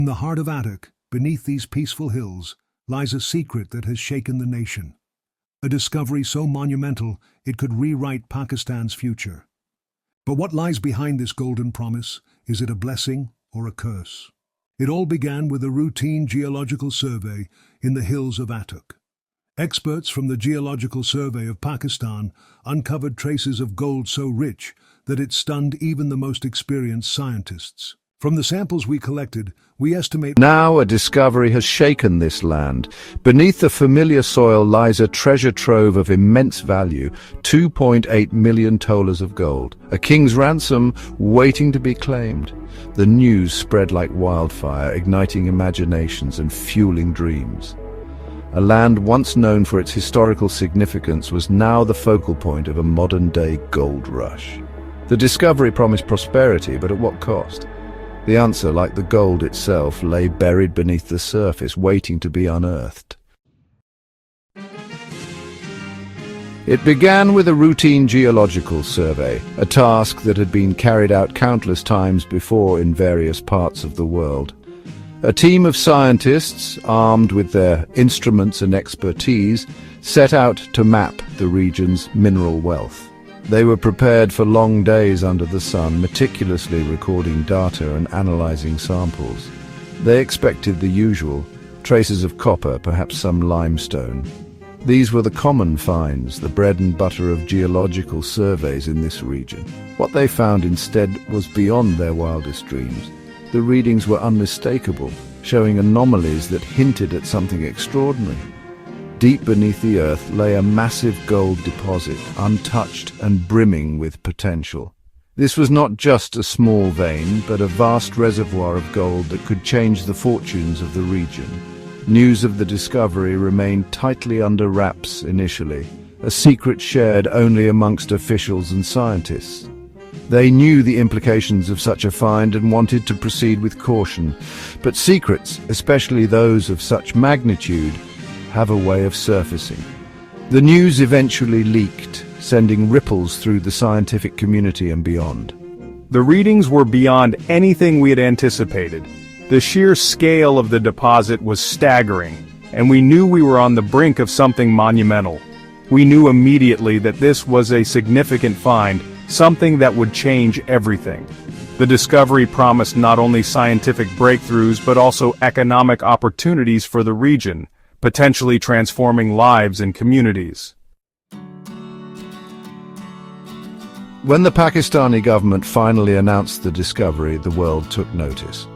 In the heart of Attock, beneath these peaceful hills, lies a secret that has shaken the nation. A discovery so monumental it could rewrite Pakistan's future. But what lies behind this golden promise? Is it a blessing or a curse? It all began with a routine geological survey in the hills of Attock. Experts from the Geological Survey of Pakistan uncovered traces of gold so rich that it stunned even the most experienced scientists. From the samples we collected, we estimate now a discovery has shaken this land. Beneath the familiar soil lies a treasure trove of immense value, 2.8 million tolas of gold, a king's ransom waiting to be claimed. The news spread like wildfire, igniting imaginations and fueling dreams. A land once known for its historical significance was now the focal point of a modern-day gold rush. The discovery promised prosperity, but at what cost? The answer, like the gold itself, lay buried beneath the surface, waiting to be unearthed. It began with a routine geological survey, a task that had been carried out countless times before in various parts of the world. A team of scientists, armed with their instruments and expertise, set out to map the region's mineral wealth. They were prepared for long days under the sun, meticulously recording data and analyzing samples. They expected the usual, traces of copper, perhaps some limestone. These were the common finds, the bread and butter of geological surveys in this region. What they found instead was beyond their wildest dreams. The readings were unmistakable, showing anomalies that hinted at something extraordinary. Deep beneath the earth lay a massive gold deposit, untouched and brimming with potential. This was not just a small vein, but a vast reservoir of gold that could change the fortunes of the region. News of the discovery remained tightly under wraps initially, a secret shared only amongst officials and scientists. They knew the implications of such a find and wanted to proceed with caution. But secrets, especially those of such magnitude, have a way of surfacing. The news eventually leaked, sending ripples through the scientific community and beyond. The readings were beyond anything we had anticipated. The sheer scale of the deposit was staggering, and we knew we were on the brink of something monumental. We knew immediately that this was a significant find, something that would change everything. The discovery promised not only scientific breakthroughs but also economic opportunities for the region, potentially transforming lives and communities. When the Pakistani government finally announced the discovery, the world took notice.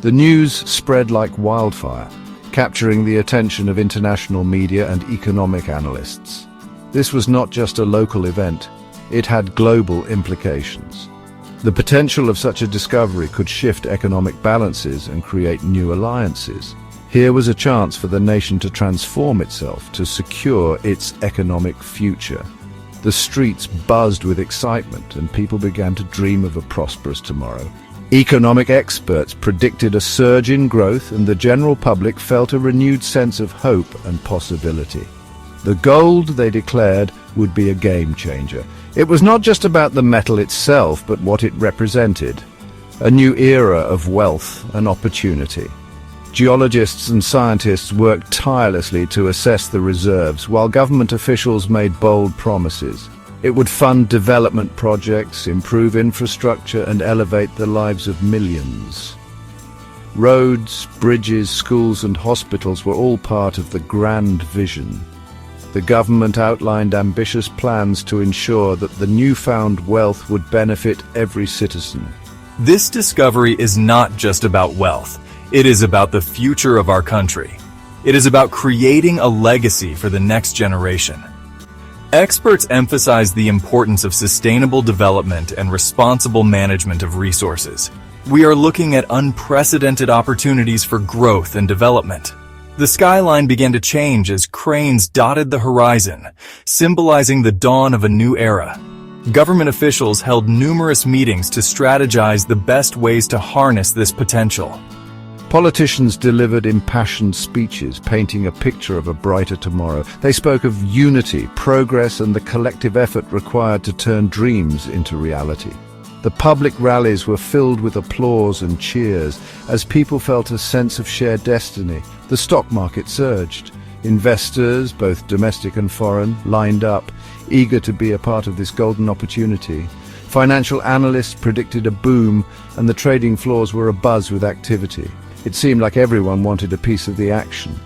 The news spread like wildfire, capturing the attention of international media and economic analysts. This was not just a local event, it had global implications. The potential of such a discovery could shift economic balances and create new alliances. Here was a chance for the nation to transform itself, to secure its economic future. The streets buzzed with excitement and people began to dream of a prosperous tomorrow. Economic experts predicted a surge in growth and the general public felt a renewed sense of hope and possibility. The gold, they declared, would be a game changer. It was not just about the metal itself, but what it represented. A new era of wealth and opportunity. Geologists and scientists worked tirelessly to assess the reserves, while government officials made bold promises. It would fund development projects, improve infrastructure, and elevate the lives of millions. Roads, bridges, schools, and hospitals were all part of the grand vision. The government outlined ambitious plans to ensure that the newfound wealth would benefit every citizen. This discovery is not just about wealth. It is about the future of our country. It is about creating a legacy for the next generation. Experts emphasize the importance of sustainable development and responsible management of resources. We are looking at unprecedented opportunities for growth and development. The skyline began to change as cranes dotted the horizon, symbolizing the dawn of a new era. Government officials held numerous meetings to strategize the best ways to harness this potential. Politicians delivered impassioned speeches, painting a picture of a brighter tomorrow. They spoke of unity, progress, and the collective effort required to turn dreams into reality. The public rallies were filled with applause and cheers as people felt a sense of shared destiny. The stock market surged. Investors, both domestic and foreign, lined up, eager to be a part of this golden opportunity. Financial analysts predicted a boom, and the trading floors were abuzz with activity. It seemed like everyone wanted a piece of the action.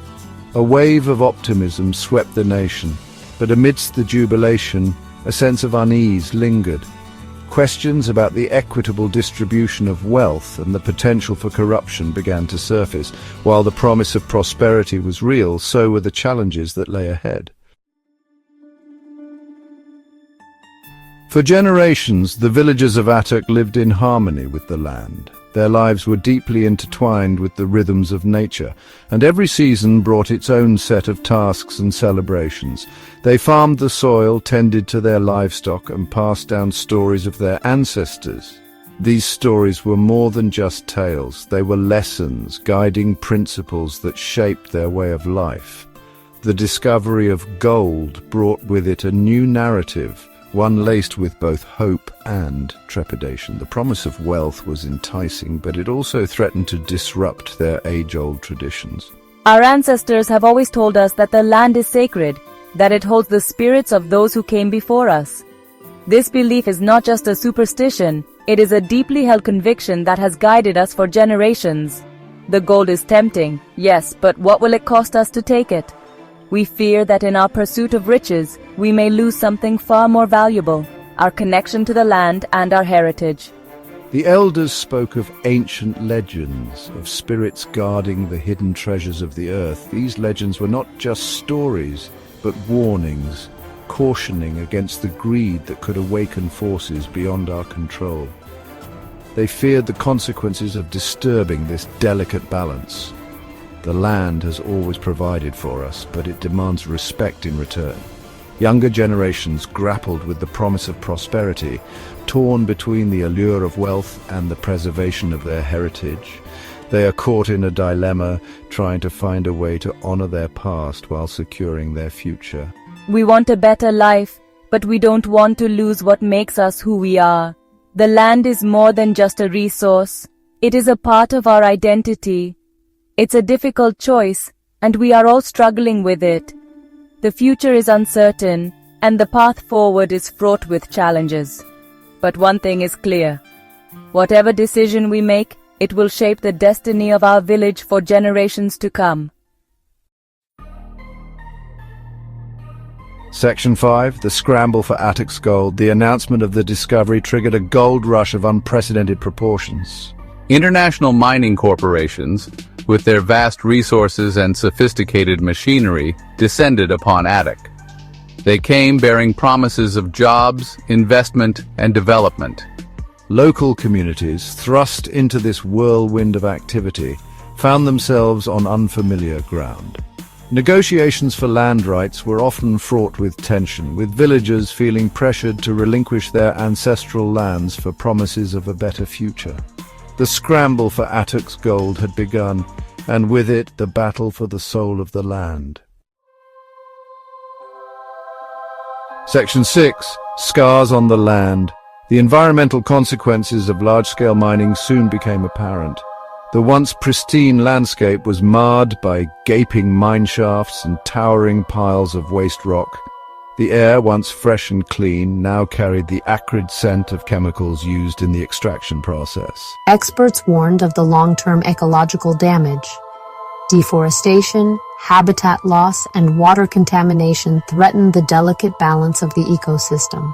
A wave of optimism swept the nation, but amidst the jubilation, a sense of unease lingered. Questions about the equitable distribution of wealth and the potential for corruption began to surface. While the promise of prosperity was real, so were the challenges that lay ahead. For generations, the villagers of Attock lived in harmony with the land. Their lives were deeply intertwined with the rhythms of nature, and every season brought its own set of tasks and celebrations. They farmed the soil, tended to their livestock, and passed down stories of their ancestors. These stories were more than just tales. They were lessons, guiding principles that shaped their way of life. The discovery of gold brought with it a new narrative, one laced with both hope and trepidation. The promise of wealth was enticing, but it also threatened to disrupt their age-old traditions. Our ancestors have always told us that the land is sacred, that it holds the spirits of those who came before us. This belief is not just a superstition, it is a deeply held conviction that has guided us for generations. The gold is tempting, yes, but what will it cost us to take it? We fear that in our pursuit of riches, we may lose something far more valuable, our connection to the land and our heritage. The elders spoke of ancient legends, of spirits guarding the hidden treasures of the earth. These legends were not just stories, but warnings, cautioning against the greed that could awaken forces beyond our control. They feared the consequences of disturbing this delicate balance. The land has always provided for us, but it demands respect in return. Younger generations grappled with the promise of prosperity, torn between the allure of wealth and the preservation of their heritage. They are caught in a dilemma, trying to find a way to honor their past while securing their future. We want a better life, but we don't want to lose what makes us who we are. The land is more than just a resource. It is a part of our identity. It's a difficult choice, and we are all struggling with it. The future is uncertain, and the path forward is fraught with challenges. But one thing is clear. Whatever decision we make, it will shape the destiny of our village for generations to come. Section 5, the scramble for Attock's gold. The announcement of the discovery triggered a gold rush of unprecedented proportions. International mining corporations, with their vast resources and sophisticated machinery, descended upon Attock. They came bearing promises of jobs, investment, and development. Local communities, thrust into this whirlwind of activity, found themselves on unfamiliar ground. Negotiations for land rights were often fraught with tension, with villagers feeling pressured to relinquish their ancestral lands for promises of a better future. The scramble for Attock's gold had begun, and with it the battle for the soul of the land. Section 6. Scars on the land. The environmental consequences of large-scale mining soon became apparent. The once pristine landscape was marred by gaping mine shafts and towering piles of waste rock. The air, once fresh and clean, now carried the acrid scent of chemicals used in the extraction process. Experts warned of the long-term ecological damage. Deforestation, habitat loss, and water contamination threatened the delicate balance of the ecosystem.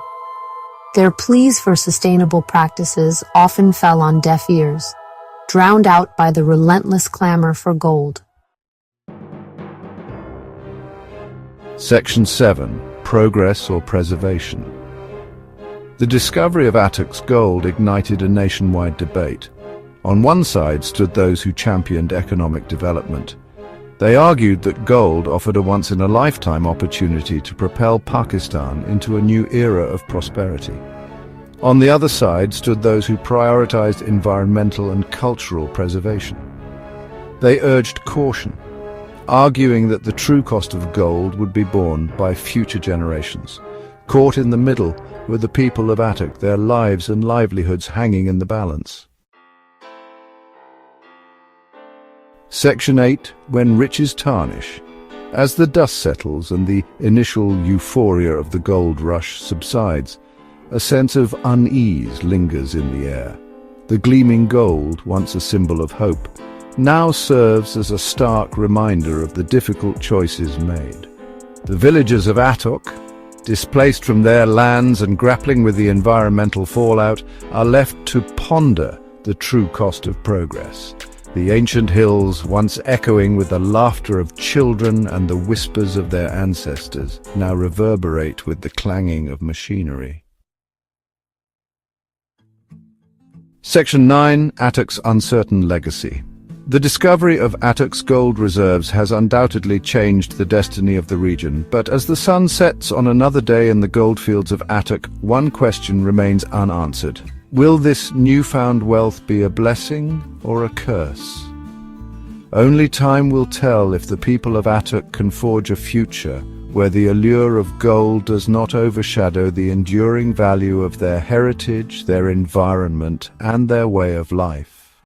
Their pleas for sustainable practices often fell on deaf ears, drowned out by the relentless clamor for gold. Section 7. Progress or preservation. The discovery of Attock's gold ignited a nationwide debate. On one side stood those who championed economic development. They argued that gold offered a once-in-a-lifetime opportunity to propel Pakistan into a new era of prosperity. On the other side stood those who prioritized environmental and cultural preservation. They urged caution, arguing that the true cost of gold would be borne by future generations. Caught in the middle, with the people of Attock, their lives and livelihoods hanging in the balance. Section 8. When riches tarnish. As the dust settles and the initial euphoria of the gold rush subsides, a sense of unease lingers in the air. The gleaming gold, once a symbol of hope, now serves as a stark reminder of the difficult choices made. The villagers of Attock, displaced from their lands and grappling with the environmental fallout, are left to ponder the true cost of progress. The ancient hills, once echoing with the laughter of children and the whispers of their ancestors, now reverberate with the clanging of machinery. Section 9. Attock's uncertain legacy. The discovery of Attock's gold reserves has undoubtedly changed the destiny of the region, but as the sun sets on another day in the goldfields of Attock, one question remains unanswered. Will this newfound wealth be a blessing or a curse? Only time will tell if the people of Attock can forge a future where the allure of gold does not overshadow the enduring value of their heritage, their environment, and their way of life.